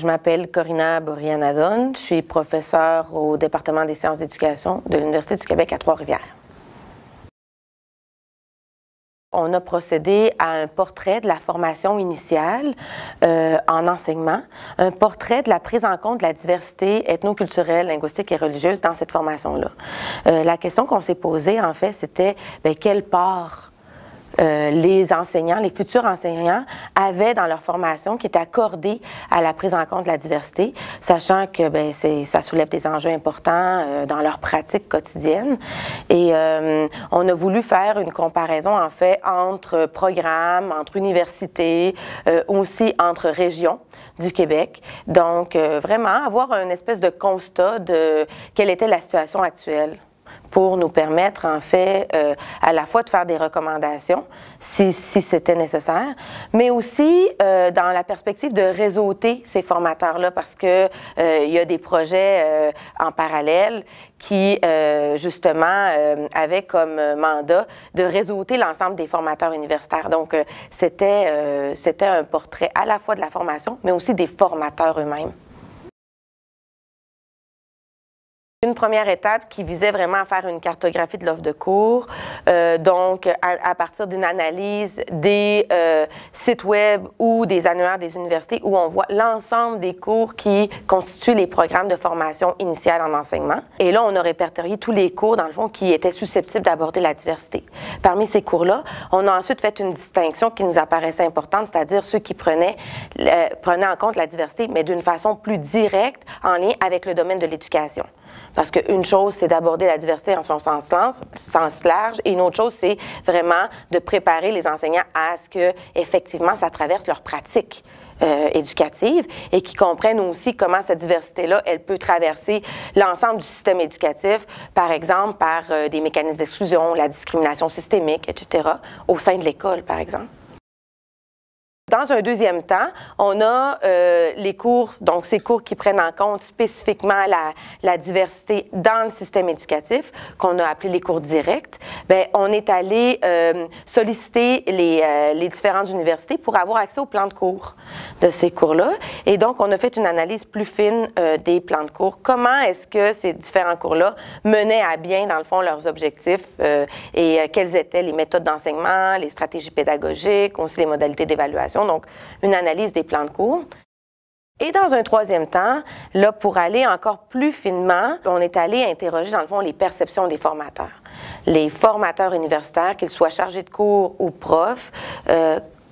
je m'appelle Corina Borianadon, je suis professeure au département des sciences d'éducation de l'Université du Québec à Trois-Rivières. On a procédé à un portrait de la formation initiale en enseignement, un portrait de la prise en compte de la diversité ethnoculturelle, linguistique et religieuse dans cette formation-là. La question qu'on s'est posée, en fait, c'était quelle part les enseignants, les futurs enseignants avaient dans leur formation qui était accordée à la prise en compte de la diversité, sachant que ça soulève des enjeux importants dans leur pratique quotidienne. Et on a voulu faire une comparaison, en fait, entre programmes, entre universités, aussi entre régions du Québec. Donc, vraiment avoir un espèce de constat de quelle était la situation actuelle, pour nous permettre, en fait, à la fois de faire des recommandations, si c'était nécessaire, mais aussi dans la perspective de réseauter ces formateurs-là, parce que il y a des projets en parallèle qui, justement, avaient comme mandat de réseauter l'ensemble des formateurs universitaires. Donc, c'était un portrait à la fois de la formation, mais aussi des formateurs eux-mêmes. Une première étape qui visait vraiment à faire une cartographie de l'offre de cours, donc à partir d'une analyse des sites web ou des annuaires des universités où on voit l'ensemble des cours qui constituent les programmes de formation initiale en enseignement. Et là, on a répertorié tous les cours, dans le fond, qui étaient susceptibles d'aborder la diversité. Parmi ces cours-là, on a ensuite fait une distinction qui nous apparaissait importante, c'est-à-dire ceux qui prenaient en compte la diversité, mais d'une façon plus directe en lien avec le domaine de l'éducation. Parce qu'une chose, c'est d'aborder la diversité en son sens large, et une autre chose, c'est vraiment de préparer les enseignants à ce que, effectivement, ça traverse leur pratique éducative et qu'ils comprennent aussi comment cette diversité-là, elle peut traverser l'ensemble du système éducatif, par exemple, par des mécanismes d'exclusion, la discrimination systémique, etc., au sein de l'école, par exemple. Dans un deuxième temps, on a les cours, donc ces cours qui prennent en compte spécifiquement la diversité dans le système éducatif, qu'on a appelé les cours directs. Bien, on est allé solliciter les différentes universités pour avoir accès au plan de cours de ces cours-là. Et donc, on a fait une analyse plus fine des plans de cours. Comment est-ce que ces différents cours-là menaient à bien, dans le fond, leurs objectifs et quelles étaient les méthodes d'enseignement, les stratégies pédagogiques, aussi les modalités d'évaluation. Donc, une analyse des plans de cours. Et dans un troisième temps, là, pour aller encore plus finement, on est allé interroger, dans le fond, les perceptions des formateurs. Les formateurs universitaires, qu'ils soient chargés de cours ou profs,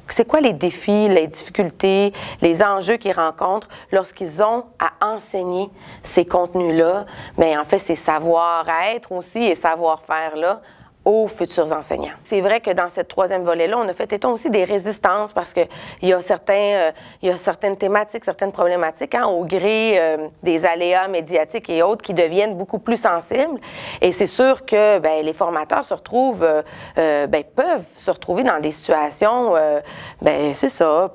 c'est quoi les défis, les difficultés, les enjeux qu'ils rencontrent lorsqu'ils ont à enseigner ces contenus-là? Mais en fait, c'est savoir-être aussi et savoir-faire-là aux futurs enseignants. C'est vrai que dans cette troisième volet-là, on a fait état aussi des résistances parce qu'il y a certaines thématiques, certaines problématiques au gré des aléas médiatiques et autres qui deviennent beaucoup plus sensibles. Et c'est sûr que les formateurs se retrouvent, peuvent se retrouver dans des situations, c'est ça,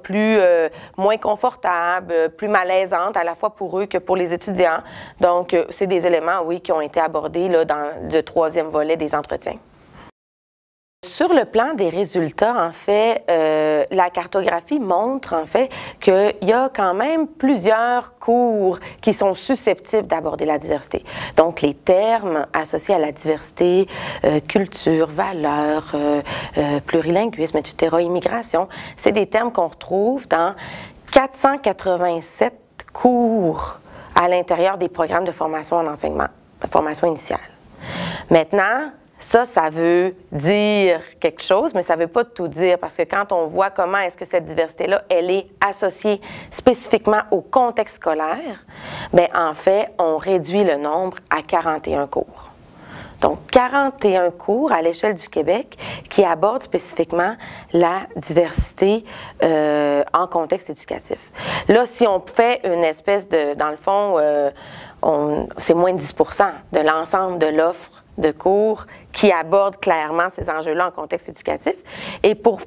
moins confortables, plus malaisantes à la fois pour eux que pour les étudiants. Donc, c'est des éléments, oui, qui ont été abordés là, dans le troisième volet des entretiens. Sur le plan des résultats, en fait, la cartographie montre, en fait, qu'il y a quand même plusieurs cours qui sont susceptibles d'aborder la diversité. Donc, les termes associés à la diversité, culture, valeurs, plurilinguisme, etc., immigration, c'est des termes qu'on retrouve dans 487 cours à l'intérieur des programmes de formation en enseignement, de formation initiale. Maintenant, ça veut dire quelque chose, mais ça ne veut pas tout dire parce que quand on voit comment est-ce que cette diversité-là, elle est associée spécifiquement au contexte scolaire, bien, en fait, on réduit le nombre à 41 cours. Donc, 41 cours à l'échelle du Québec qui abordent spécifiquement la diversité en contexte éducatif. Là, si on fait une espèce de, dans le fond, c'est moins de 10% de l'ensemble de l'offre de cours qui abordent clairement ces enjeux-là en contexte éducatif. Et pour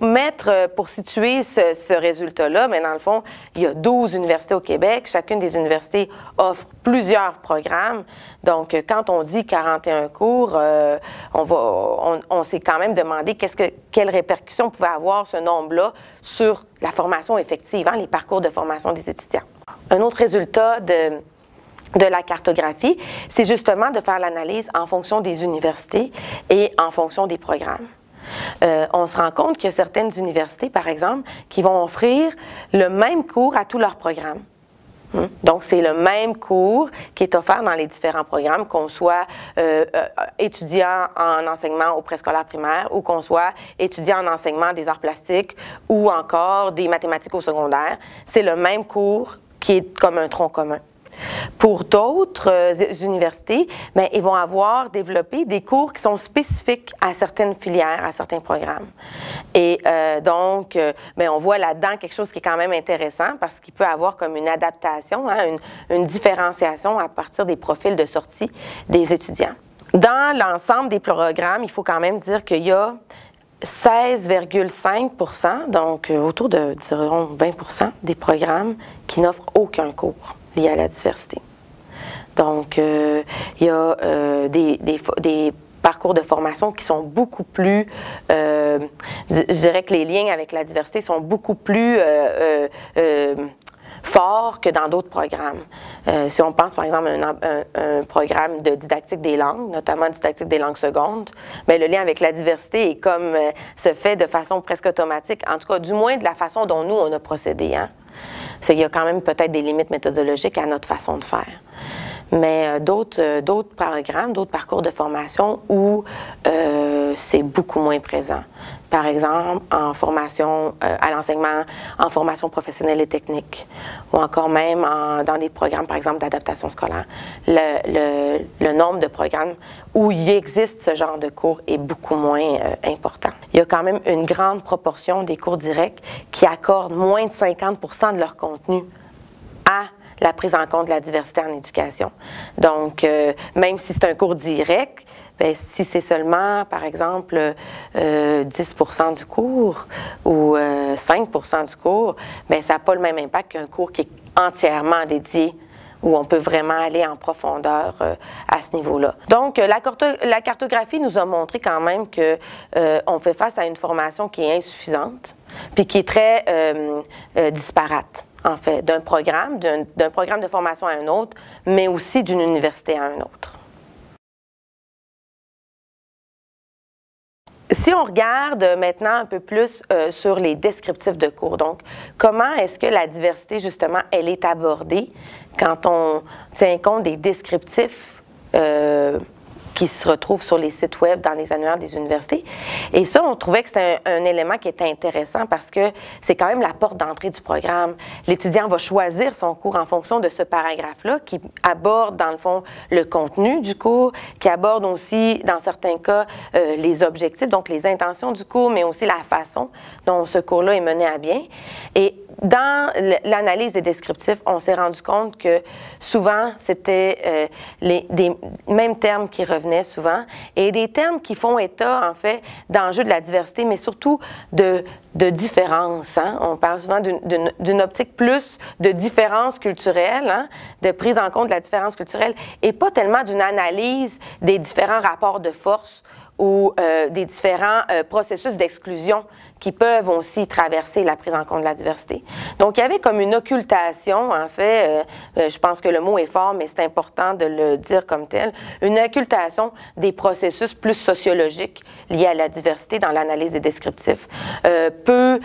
situer ce résultat-là, mais dans le fond, il y a 12 universités au Québec. Chacune des universités offre plusieurs programmes. Donc, quand on dit 41 cours, on s'est quand même demandé quelles répercussions pouvait avoir ce nombre-là sur la formation effective, les parcours de formation des étudiants. Un autre résultat de la cartographie, c'est justement de faire l'analyse en fonction des universités et en fonction des programmes. On se rend compte qu'il y a certaines universités, par exemple, qui vont offrir le même cours à tous leurs programmes. Donc, c'est le même cours qui est offert dans les différents programmes, qu'on soit étudiant en enseignement au préscolaire primaire ou qu'on soit étudiant en enseignement des arts plastiques ou encore des mathématiques au secondaire. C'est le même cours qui est comme un tronc commun. Pour d'autres universités, bien, ils vont avoir développé des cours qui sont spécifiques à certaines filières, à certains programmes. Et donc, bien, on voit là-dedans quelque chose qui est quand même intéressant parce qu'il peut avoir comme une adaptation, hein, une différenciation à partir des profils de sortie des étudiants. Dans l'ensemble des programmes, il faut quand même dire qu'il y a 16,5 %, donc autour de, dirons, 20 % des programmes qui n'offrent aucun cours lié à la diversité. Donc, il y a des parcours de formation qui sont beaucoup plus, je dirais que les liens avec la diversité sont beaucoup plus forts que dans d'autres programmes. Si on pense par exemple à un programme de didactique des langues, notamment didactique des langues secondes, bien, le lien avec la diversité est comme se fait de façon presque automatique, en tout cas du moins de la façon dont nous on a procédé. Hein? C'est qu'il y a quand même peut-être des limites méthodologiques à notre façon de faire. Mais d'autres programmes, d'autres parcours de formation où c'est beaucoup moins présent. Par exemple, en formation à l'enseignement, en formation professionnelle et technique, ou encore même dans des programmes, par exemple, d'adaptation scolaire. Le nombre de programmes où il existe ce genre de cours est beaucoup moins important. Il y a quand même une grande proportion des cours directs qui accordent moins de 50 % de leur contenu à la prise en compte de la diversité en éducation. Donc, même si c'est un cours direct, bien, si c'est seulement, par exemple, 10 % du cours ou 5 % du cours, bien, ça n'a pas le même impact qu'un cours qui est entièrement dédié où on peut vraiment aller en profondeur à ce niveau-là. Donc, la cartographie nous a montré quand même qu'on fait face à une formation qui est insuffisante puis qui est très disparate, en fait, d'un programme de formation à un autre, mais aussi d'une université à un autre. Si on regarde maintenant un peu plus sur les descriptifs de cours, donc comment est-ce que la diversité, justement, elle est abordée quand on tient compte des descriptifs qui se retrouvent sur les sites web dans les annuaires des universités. Et ça, on trouvait que c'était un élément qui était intéressant parce que c'est quand même la porte d'entrée du programme. L'étudiant va choisir son cours en fonction de ce paragraphe-là qui aborde, dans le fond, le contenu du cours, qui aborde aussi, dans certains cas, les objectifs, donc les intentions du cours, mais aussi la façon dont ce cours-là est mené à bien. Et dans l'analyse des descriptifs, on s'est rendu compte que souvent, c'était des mêmes termes qui revenaient souvent et des termes qui font état, en fait, d'enjeux de la diversité, mais surtout de différence. Hein? On parle souvent d'une optique plus de différence culturelle, hein? De prise en compte de la différence culturelle, et pas tellement d'une analyse des différents rapports de force ou des différents processus d'exclusion qui peuvent aussi traverser la prise en compte de la diversité. Donc, il y avait comme une occultation, en fait, je pense que le mot est fort, mais c'est important de le dire comme tel, une occultation des processus plus sociologiques liés à la diversité dans l'analyse des descriptifs. Peu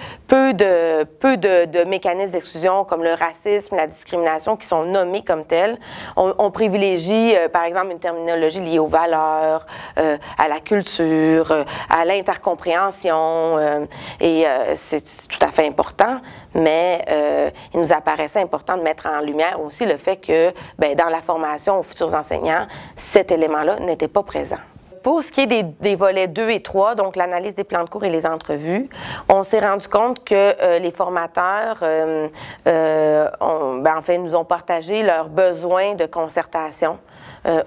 de mécanismes d'exclusion comme le racisme, la discrimination qui sont nommés comme tels. On privilégie, par exemple, une terminologie liée aux valeurs, à la culture, à l'intercompréhension, et c'est tout à fait important, mais il nous apparaissait important de mettre en lumière aussi le fait que, bien, dans la formation aux futurs enseignants, cet élément-là n'était pas présent. Pour ce qui est des volets 2 et 3, donc l'analyse des plans de cours et les entrevues, on s'est rendu compte que les formateurs, en fait, nous ont partagé leurs besoins de concertation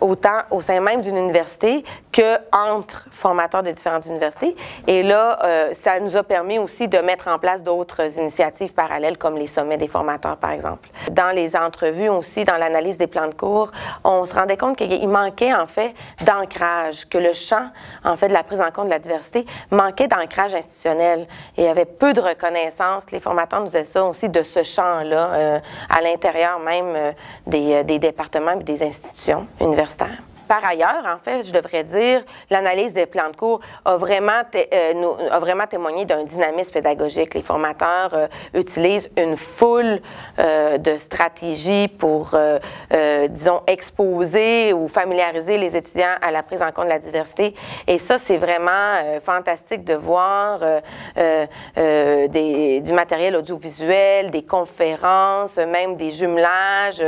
autant au sein même d'une université qu'entre formateurs de différentes universités. Et là, ça nous a permis aussi de mettre en place d'autres initiatives parallèles, comme les sommets des formateurs, par exemple. Dans les entrevues aussi, dans l'analyse des plans de cours, on se rendait compte qu'il manquait, en fait, d'ancrage, que le champ, en fait, de la prise en compte de la diversité manquait d'ancrage institutionnel. Et il y avait peu de reconnaissance. Les formateurs nous disaient ça aussi, de ce champ-là, à l'intérieur même des départements et des institutions universitaires. Par ailleurs, en fait, je devrais dire, l'analyse des plans de cours a vraiment témoigné d'un dynamisme pédagogique. Les formateurs utilisent une foule de stratégies pour, disons, exposer ou familiariser les étudiants à la prise en compte de la diversité. Et ça, c'est vraiment fantastique de voir du matériel audiovisuel, des conférences, même des jumelages,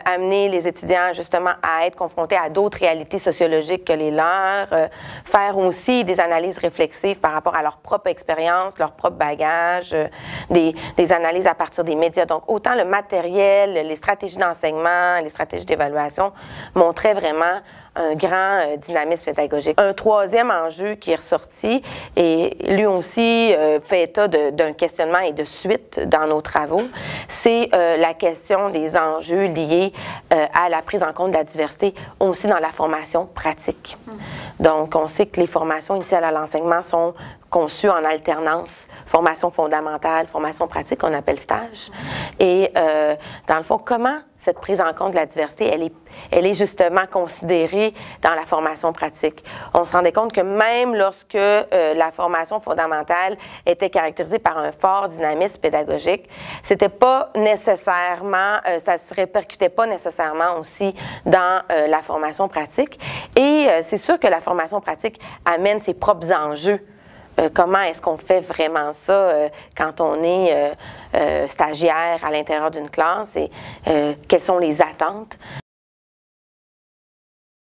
amener les étudiants justement à être confrontés à d'autres réalités sociologiques que les leurs, faire aussi des analyses réflexives par rapport à leur propre expérience, leur propre bagage, des analyses à partir des médias. Donc, autant le matériel, les stratégies d'enseignement, les stratégies d'évaluation montraient vraiment un grand dynamisme pédagogique. Un troisième enjeu qui est ressorti, et lui aussi fait état d'un questionnement et de suite dans nos travaux, c'est la question des enjeux liés à la prise en compte de la diversité, aussi dans la formation pratique. Donc, on sait que les formations initiales à l'enseignement sont conçues en alternance, formation fondamentale, formation pratique, qu'on appelle stage. Et dans le fond, comment cette prise en compte de la diversité, elle est justement considérée dans la formation pratique. On se rendait compte que même lorsque la formation fondamentale était caractérisée par un fort dynamisme pédagogique, c'était pas nécessairement, ça se répercutait pas nécessairement aussi dans la formation pratique. Et c'est sûr que la formation pratique amène ses propres enjeux. Comment est-ce qu'on fait vraiment ça quand on est stagiaire à l'intérieur d'une classe et quelles sont les attentes?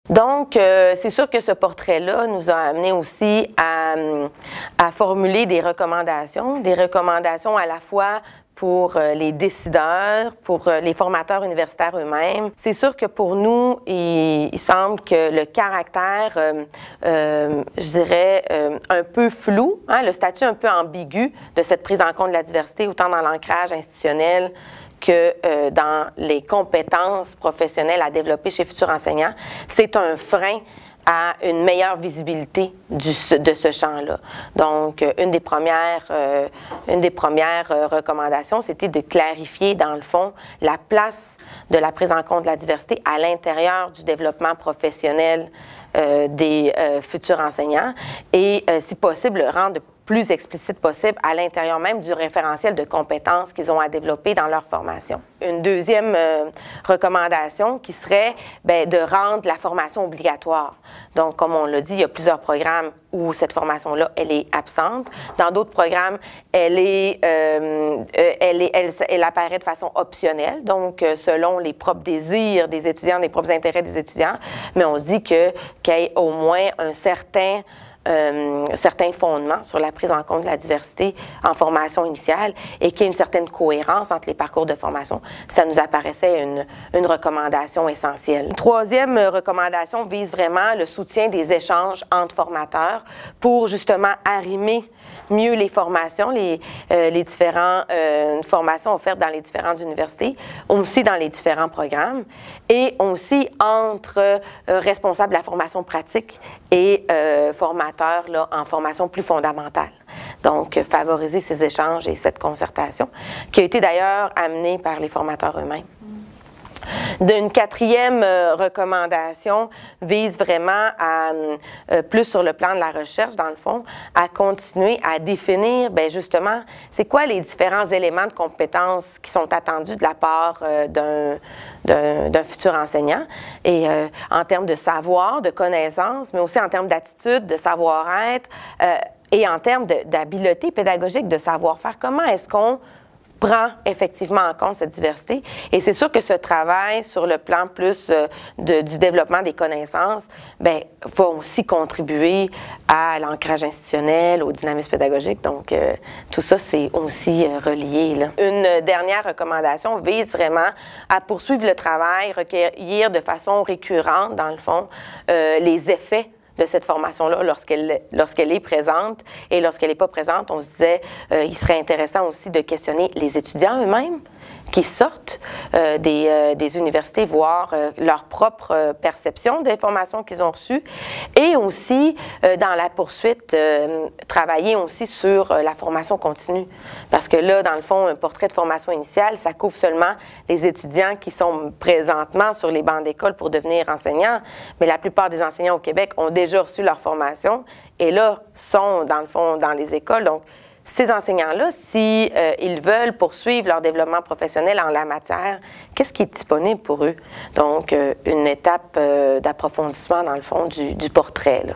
Donc, c'est sûr que ce portrait-là nous a amené aussi à formuler des recommandations à la fois pour les décideurs, pour les formateurs universitaires eux-mêmes. C'est sûr que pour nous, il semble que le caractère, je dirais, un peu flou, hein, le statut un peu ambigu de cette prise en compte de la diversité, autant dans l'ancrage institutionnel que dans les compétences professionnelles à développer chez futurs enseignants, c'est un frein à une meilleure visibilité de ce champ-là. Donc, une des premières recommandations, c'était de clarifier, dans le fond, la place de la prise en compte de la diversité à l'intérieur du développement professionnel des futurs enseignants et, si possible, le rendre plus explicite possible à l'intérieur même du référentiel de compétences qu'ils ont à développer dans leur formation. Une deuxième recommandation qui serait de rendre la formation obligatoire. Donc, comme on l'a dit, il y a plusieurs programmes où cette formation-là, elle est absente. Dans d'autres programmes, elle apparaît de façon optionnelle, donc selon les propres désirs des étudiants, les propres intérêts des étudiants, mais on se dit qu'il y ait au moins un certain fondements sur la prise en compte de la diversité en formation initiale et qu'il y ait une certaine cohérence entre les parcours de formation. Ça nous apparaissait une recommandation essentielle. Une troisième recommandation vise vraiment le soutien des échanges entre formateurs pour justement arrimer mieux les formations, les différentes formations offertes dans les différentes universités, aussi dans les différents programmes, et aussi entre responsables de la formation pratique et formateurs là, en formation plus fondamentale. Donc, favoriser ces échanges et cette concertation, qui a été d'ailleurs amenée par les formateurs eux-mêmes. Une quatrième recommandation vise vraiment à, plus sur le plan de la recherche, dans le fond, à continuer à définir, justement, c'est quoi les différents éléments de compétences qui sont attendus de la part d'un futur enseignant, et en termes de savoir, de connaissances, mais aussi en termes d'attitude, de savoir-être, et en termes d'habileté pédagogique, de savoir-faire. Comment est-ce qu'on prend effectivement en compte cette diversité. Et c'est sûr que ce travail sur le plan plus du développement des connaissances, bien, va aussi contribuer à l'ancrage institutionnel, au dynamisme pédagogique. Donc, tout ça, c'est aussi relié, là. Une dernière recommandation vise vraiment à poursuivre le travail, recueillir de façon récurrente, dans le fond, les effets de cette formation-là lorsqu'elle est présente. Et lorsqu'elle n'est pas présente, on se disait il serait intéressant aussi de questionner les étudiants eux-mêmes qui sortent des universités, voir leur propre perception des formations qu'ils ont reçues, et aussi, dans la poursuite, travailler aussi sur la formation continue. Parce que là, dans le fond, un portrait de formation initiale, ça couvre seulement les étudiants qui sont présentement sur les bancs d'école pour devenir enseignants, mais la plupart des enseignants au Québec ont déjà reçu leur formation et là, sont, dans le fond, dans les écoles. Donc, ces enseignants-là, si ils veulent poursuivre leur développement professionnel en la matière, qu'est-ce qui est disponible pour eux? Donc, une étape d'approfondissement, dans le fond, du portrait, là.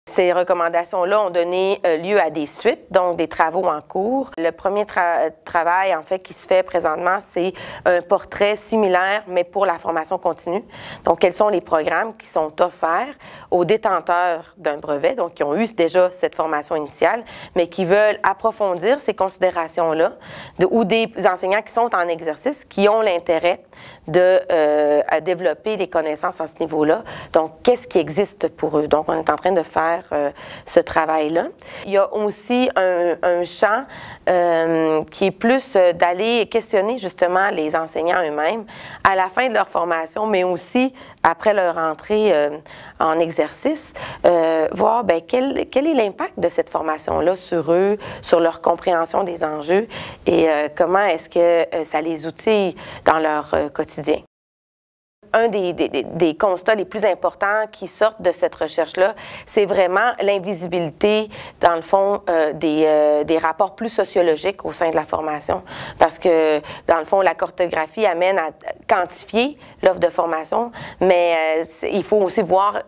Ces recommandations-là ont donné lieu à des suites, donc des travaux en cours. Le premier travail, en fait, qui se fait présentement, c'est un portrait similaire, mais pour la formation continue. Donc, quels sont les programmes qui sont offerts aux détenteurs d'un brevet, donc qui ont eu déjà cette formation initiale, mais qui veulent approfondir ces considérations-là, ou des enseignants qui sont en exercice, qui ont l'intérêt de développer les connaissances à ce niveau-là. Donc, qu'est-ce qui existe pour eux? Donc, on est en train de faire ce travail-là. Il y a aussi un champ qui est plus d'aller questionner justement les enseignants eux-mêmes à la fin de leur formation, mais aussi après leur entrée en exercice, voir bien, quel est l'impact de cette formation-là sur eux, sur leur compréhension des enjeux et comment est-ce que ça les outille dans leur quotidien. Un des constats les plus importants qui sortent de cette recherche-là, c'est vraiment l'invisibilité, dans le fond, des rapports plus sociologiques au sein de la formation. Parce que, dans le fond, la cartographie amène à quantifier l'offre de formation, mais il faut aussi voir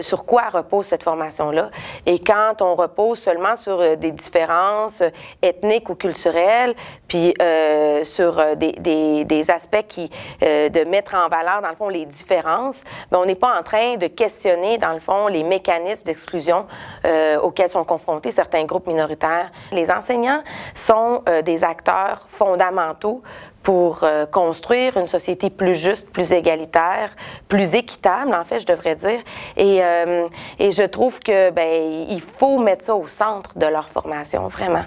sur quoi repose cette formation-là. Et quand on repose seulement sur des différences ethniques ou culturelles, puis sur des aspects de mettre en valeur, dans le fond, les différences, mais on n'est pas en train de questionner, dans le fond, les mécanismes d'exclusion auxquels sont confrontés certains groupes minoritaires. Les enseignants sont des acteurs fondamentaux pour construire une société plus juste, plus égalitaire, plus équitable, en fait, je devrais dire. Et je trouve que, ben, il faut mettre ça au centre de leur formation, vraiment.